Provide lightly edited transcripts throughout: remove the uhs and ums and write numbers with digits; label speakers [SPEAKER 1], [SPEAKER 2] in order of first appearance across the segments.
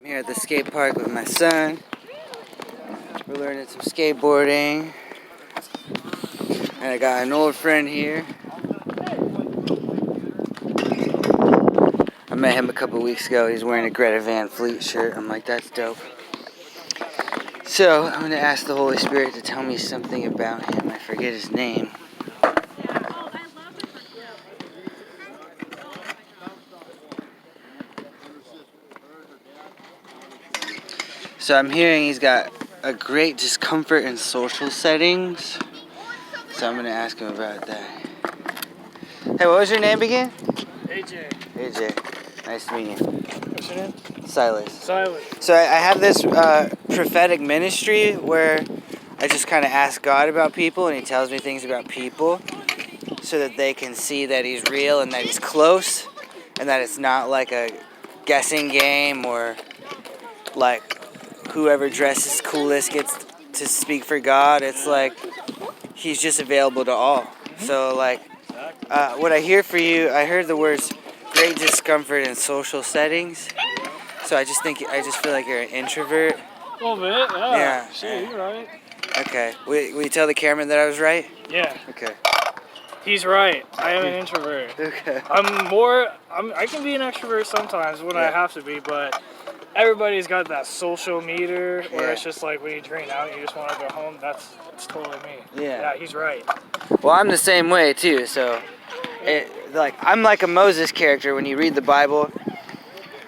[SPEAKER 1] I'm here at the skate park with my son. We're learning some skateboarding. And I got an old friend here. I met him a couple weeks ago. He's wearing a Greta Van Fleet shirt. I'm like, that's dope. So I'm going to ask the Holy Spirit to tell me something about him. I forget his name. So I'm hearing he's got a great discomfort in social settings. So I'm going to ask him about that. Hey, what was your name again?
[SPEAKER 2] AJ.
[SPEAKER 1] AJ. Nice to meet you.
[SPEAKER 2] What's your name?
[SPEAKER 1] Silas.
[SPEAKER 2] Silas.
[SPEAKER 1] So I have this prophetic ministry where I just kind of ask God about people and he tells me things about people so that they can see that he's real and that he's close and that it's not like a guessing game or like whoever dresses coolest gets to speak for God. It's like he's just available to all. So like what I hear for you, I heard the words great discomfort in social settings. So I just feel like you're an introvert.
[SPEAKER 2] A little bit, yeah. Shit, you're right.
[SPEAKER 1] Okay. Will you tell the cameraman that I was right?
[SPEAKER 2] Yeah.
[SPEAKER 1] Okay.
[SPEAKER 2] He's right. I am an introvert.
[SPEAKER 1] Okay.
[SPEAKER 2] I can be an extrovert sometimes when I have to be, but everybody's got that social meter where it's just like when you drain out, you just want to go home. That's totally me. Yeah, he's right.
[SPEAKER 1] Well, I'm the same way too. So, I'm like a Moses character when you read the Bible.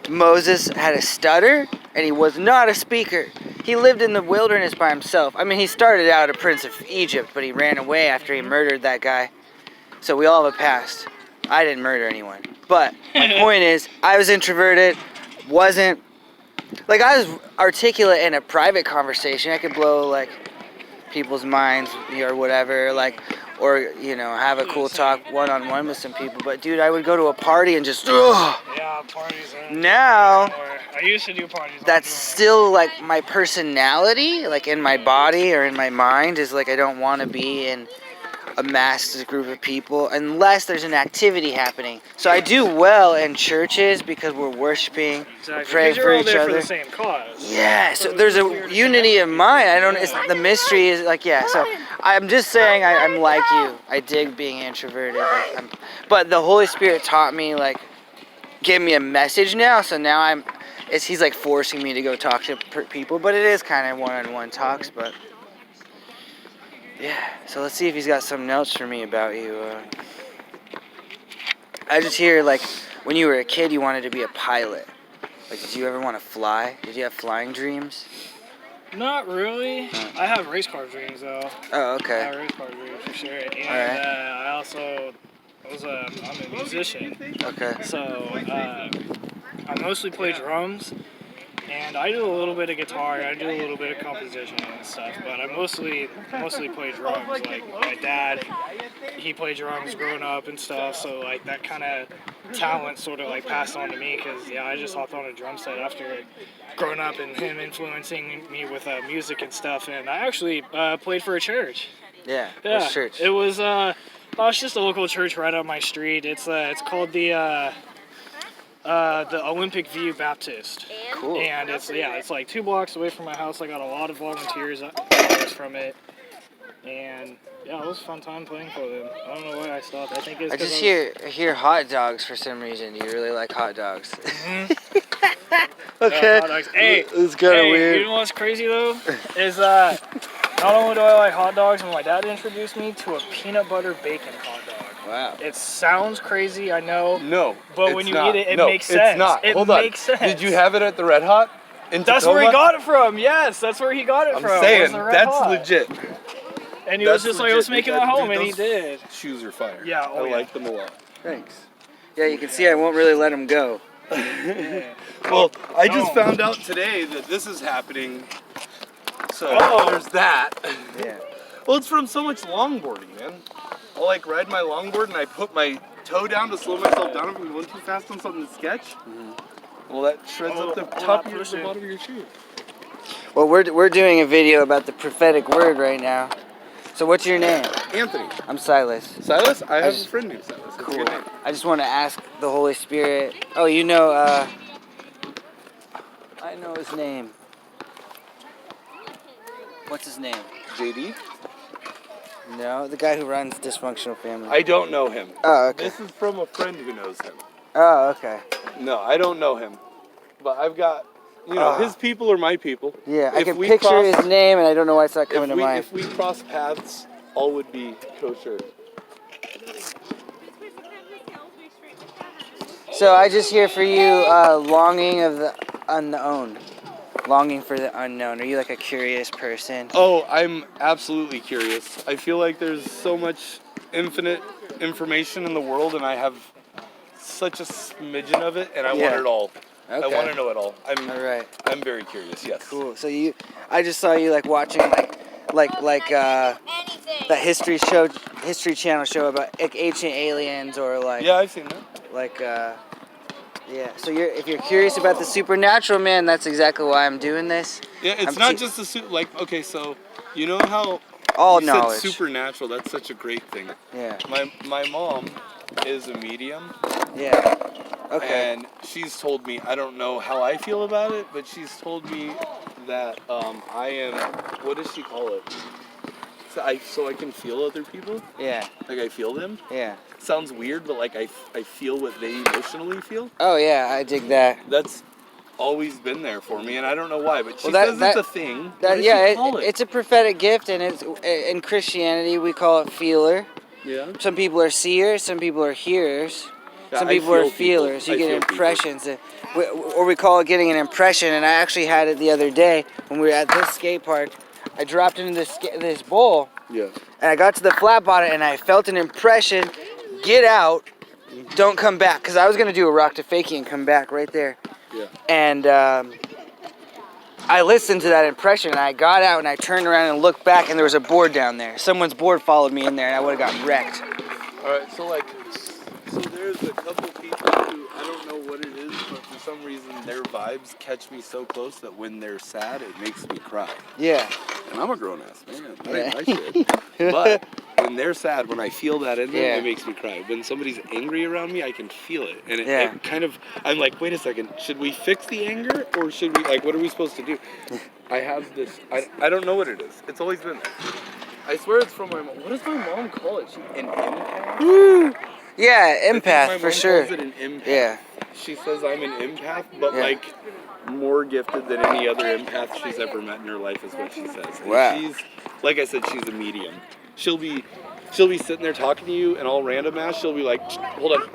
[SPEAKER 1] Moses had a stutter, and he was not a speaker. He lived in the wilderness by himself. I mean, he started out a prince of Egypt, but he ran away after he murdered that guy. So we all have a past. I didn't murder anyone. But my point is, I was introverted, wasn't... Like, I was articulate in a private conversation. I could blow, like, people's minds or whatever, like... Or, you know, have a cool talk one-on-one with some people. But, dude, I would go to a party and just... Ugh.
[SPEAKER 2] Yeah, parties are...
[SPEAKER 1] Now...
[SPEAKER 2] I used to do parties.
[SPEAKER 1] That's still, like, my personality, like, in my body or in my mind, is, like, I don't want to be in a massive group of people unless there's an activity happening. So I do well in churches because we're worshiping, praying for each other.
[SPEAKER 2] For the same cause.
[SPEAKER 1] Yeah, so there's a unity of mind. It's the mystery is, like, yeah, so I'm just saying I'm like you. I dig being introverted. But the Holy Spirit taught me, like, give me a message now, so now he's like forcing me to go talk to people, but it is kind of one-on-one talks, but yeah, so let's see if he's got some notes for me about you. I just hear, like, when you were a kid, you wanted to be a pilot. Like, did you ever want to fly? Did you have flying dreams?
[SPEAKER 2] Not really. I have race car dreams, though.
[SPEAKER 1] Oh, okay.
[SPEAKER 2] I have race car dreams, for sure. And I'm a musician.
[SPEAKER 1] Okay.
[SPEAKER 2] So, I mostly play drums, and I do a little bit of guitar, I do a little bit of composition and stuff, but I mostly play drums. Like, my dad, he played drums growing up and stuff, so, like, that kind of talent sort of, like, passed on to me, because, yeah, I just hopped on a drum set after growing up and him influencing me with music and stuff, and I actually played for a church.
[SPEAKER 1] Yeah, which church?
[SPEAKER 2] It was, it's just a local church right on my street. It's called the Olympic View Baptist.
[SPEAKER 1] Cool.
[SPEAKER 2] And it's like 2 blocks away from my house. I got a lot of volunteers from it. And yeah, it was a fun time playing for them. I don't know why I stopped. I think it's
[SPEAKER 1] I just hear hot dogs for some reason. You really like hot dogs. Okay.
[SPEAKER 2] Hot dogs. Hey,
[SPEAKER 1] it's kind of weird.
[SPEAKER 2] You know what's crazy though? Is not only do I like hot dogs, but my dad introduced me to a peanut butter bacon hot dog.
[SPEAKER 1] Wow.
[SPEAKER 2] It sounds crazy, I know.
[SPEAKER 3] No.
[SPEAKER 2] But when you eat it, it makes sense.
[SPEAKER 3] It's not.
[SPEAKER 2] It
[SPEAKER 3] Hold
[SPEAKER 2] makes sense.
[SPEAKER 3] Did you have it at the Red Hot?
[SPEAKER 2] That's where he got it from. Yes, that's where he got it from.
[SPEAKER 3] I'm saying, that's legit.
[SPEAKER 2] And he was just like, let's make it at home, and he did.
[SPEAKER 3] Shoes are fire.
[SPEAKER 2] Yeah,
[SPEAKER 3] I like them a lot.
[SPEAKER 1] Thanks. Yeah, you can see I won't really let him go.
[SPEAKER 3] Well, I just found out today that this is happening. So there's that.
[SPEAKER 1] Yeah.
[SPEAKER 3] Well, it's from so much longboarding, man. I'll like ride my longboard and I put my toe down to slow myself down if I'm going too fast on something to sketch. Mm-hmm. Well, that shreds up the top of the bottom of your shoe.
[SPEAKER 1] Well, we're doing a video about the prophetic word right now. So what's your name?
[SPEAKER 3] Anthony.
[SPEAKER 1] I'm Silas.
[SPEAKER 3] Silas? I have a friend named Silas. That's
[SPEAKER 1] Cool.
[SPEAKER 3] a good name.
[SPEAKER 1] I just want to ask the Holy Spirit. Oh, you know, I I know his name. What's his name?
[SPEAKER 3] JD?
[SPEAKER 1] No, the guy who runs Dysfunctional Family.
[SPEAKER 3] I don't know him.
[SPEAKER 1] Oh, okay.
[SPEAKER 3] This is from a friend who knows him.
[SPEAKER 1] Oh, okay.
[SPEAKER 3] No, I don't know him. But I've got, his people are my people.
[SPEAKER 1] Yeah, I
[SPEAKER 3] If
[SPEAKER 1] can
[SPEAKER 3] we
[SPEAKER 1] picture
[SPEAKER 3] cross-
[SPEAKER 1] his name, and I don't know why it's not coming to mind.
[SPEAKER 3] If we cross paths, all would be kosher.
[SPEAKER 1] So I just hear for you longing of the unknown. Longing for the unknown. Are you like a curious person?
[SPEAKER 3] Oh, I'm absolutely curious. I feel like there's so much infinite information in the world, and I have such a smidgen of it, and I want it all.
[SPEAKER 1] Okay.
[SPEAKER 3] I want to know it all.
[SPEAKER 1] All right.
[SPEAKER 3] I'm very curious. Yes.
[SPEAKER 1] Cool. So I just saw you like watching that History Channel show about like ancient aliens or like.
[SPEAKER 3] Yeah, I've seen that.
[SPEAKER 1] Like yeah. So if you're curious about the supernatural, man, that's exactly why I'm doing this.
[SPEAKER 3] Yeah, it's not just the okay, so you know how
[SPEAKER 1] all
[SPEAKER 3] you
[SPEAKER 1] knowledge.
[SPEAKER 3] said supernatural, that's such a great thing.
[SPEAKER 1] Yeah.
[SPEAKER 3] My mom is a medium.
[SPEAKER 1] Yeah. Okay.
[SPEAKER 3] And she's told me, I don't know how I feel about it, but she's told me that I am, what does she call it? So I can feel other people?
[SPEAKER 1] Yeah.
[SPEAKER 3] Like I feel them?
[SPEAKER 1] Yeah.
[SPEAKER 3] Sounds weird, but like I feel what they emotionally feel.
[SPEAKER 1] Oh yeah, I dig that.
[SPEAKER 3] That's always been there for me, and I don't know why, but she
[SPEAKER 1] Well,
[SPEAKER 3] says it's a thing.
[SPEAKER 1] It's a prophetic gift, and it's in Christianity we call it feeler.
[SPEAKER 3] Yeah.
[SPEAKER 1] Some people are seers, some people are hearers,
[SPEAKER 3] Yeah,
[SPEAKER 1] some
[SPEAKER 3] I
[SPEAKER 1] people are
[SPEAKER 3] feel
[SPEAKER 1] feelers.
[SPEAKER 3] people.
[SPEAKER 1] You
[SPEAKER 3] I
[SPEAKER 1] get
[SPEAKER 3] feel
[SPEAKER 1] impressions, or we call it getting an impression. And I actually had it the other day when we were at this skate park. I dropped into this bowl.
[SPEAKER 3] Yeah.
[SPEAKER 1] And I got to the flat bottom, and I felt an impression. Get out, don't come back, because I was gonna do a rock to fakie and come back right there.
[SPEAKER 3] Yeah.
[SPEAKER 1] And I listened to that impression, and I got out, and I turned around and looked back, and there was a board down there. Someone's board followed me in there, and I would have gotten wrecked.
[SPEAKER 3] All right, so there's a couple people who I don't know what it is, but for some reason their vibes catch me so close that when they're sad, it makes me cry.
[SPEAKER 1] Yeah.
[SPEAKER 3] And I'm a grown ass man.
[SPEAKER 1] Yeah.
[SPEAKER 3] I should. But when they're sad, when I feel that in them,
[SPEAKER 1] Yeah.
[SPEAKER 3] it makes me cry. When somebody's angry around me, I can feel it, and
[SPEAKER 1] Yeah.
[SPEAKER 3] it kind of. I'm like, wait a second, should we fix the anger, or should we what are we supposed to do? I have this. I don't know what it is. It's always been there. I swear it's from my mom. What does my mom call it? An empath?
[SPEAKER 1] Yeah, empath
[SPEAKER 3] my
[SPEAKER 1] for
[SPEAKER 3] mom
[SPEAKER 1] sure.
[SPEAKER 3] calls it an empath.
[SPEAKER 1] Yeah.
[SPEAKER 3] She says I'm an empath, but
[SPEAKER 1] Yeah.
[SPEAKER 3] like more gifted than any other empath she's ever met in her life is what she says. And
[SPEAKER 1] Wow.
[SPEAKER 3] she's, like I said, she's a medium. She'll be sitting there talking to you, and all random ass, she'll be like, hold on.